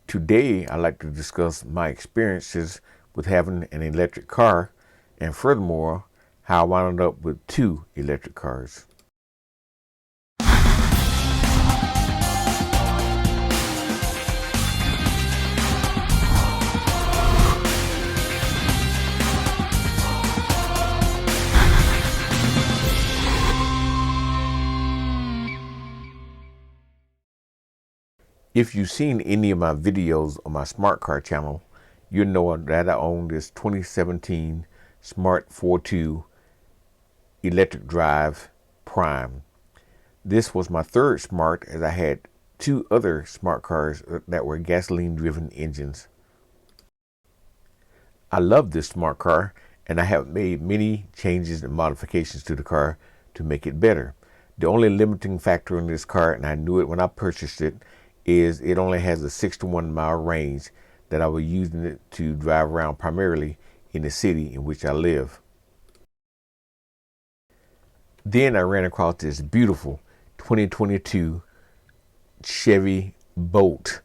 Today, I'd like to discuss my experiences with having an electric car, and furthermore, how I wound up with 2 electric cars. If you've seen any of my videos on my smart car channel, you know that I own this 2017 Smart 42 electric drive Prime. This was my third smart, as I had 2 other smart cars that were gasoline driven engines. I love this smart car, and I have made many changes and modifications to the car to make it better. The only limiting factor in this car, and I knew it when I purchased it, is it only has a 61 mile range that I was using it to drive around primarily in the city in which I live. Then I ran across this beautiful 2022 Chevy Bolt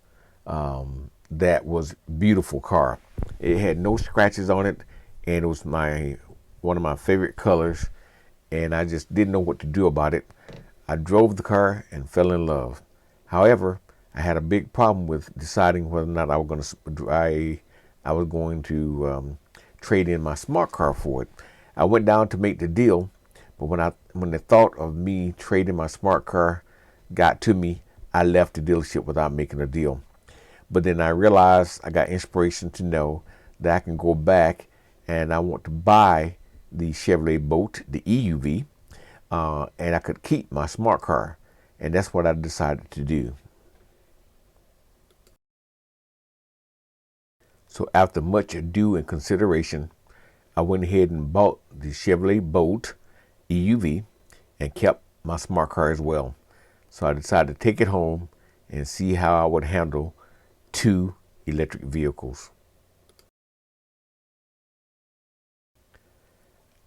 that was beautiful car. It had no scratches on it, and it was one of my favorite colors, and I just didn't know what to do about it. I drove the car and fell in love. However, I had a big problem with deciding whether or not I was going to trade in my smart car for it. I went down to make the deal, but when the thought of me trading my smart car got to me, I left the dealership without making a deal. But then I realized, I got inspiration to know that I can go back and I want to buy the Chevrolet Bolt, the EUV, and I could keep my smart car. And that's what I decided to do. So after much ado and consideration, I went ahead and bought the Chevrolet Bolt EUV and kept my smart car as well. So I decided to take it home and see how I would handle 2 electric vehicles.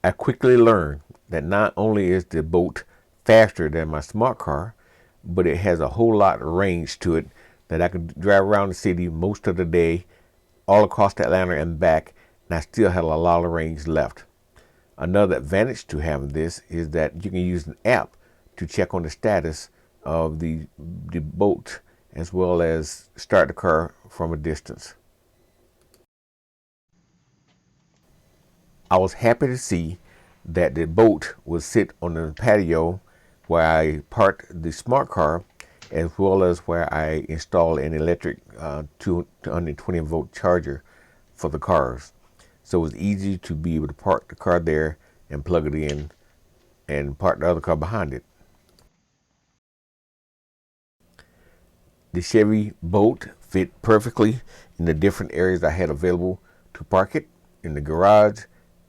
I quickly learned that not only is the Bolt faster than my smart car, but it has a whole lot of range to it that I could drive around the city most of the day, all across Atlanta and back, and I still had a lot of range left. Another advantage to having this is that you can use an app to check on the status of the Bolt, as well as start the car from a distance. I was happy to see that the Bolt would sit on the patio where I parked the smart car, as well as where I installed an electric 220 volt charger for the cars. So it was easy to be able to park the car there and plug it in and park the other car behind it. The Chevy Bolt fit perfectly in the different areas I had available to park it, in the garage,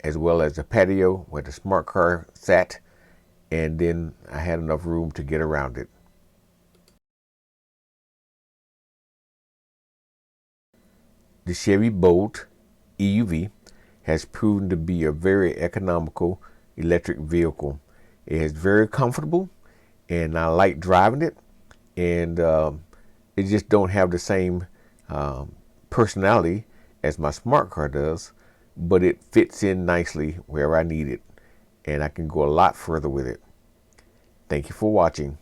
as well as the patio where the smart car sat, and then I had enough room to get around it. The Chevy Bolt EUV has proven to be a very economical electric vehicle. It is very comfortable, and I like driving it, and it just don't have the same personality as my smart car does, but it fits in nicely where I need it, and I can go a lot further with it. Thank you for watching.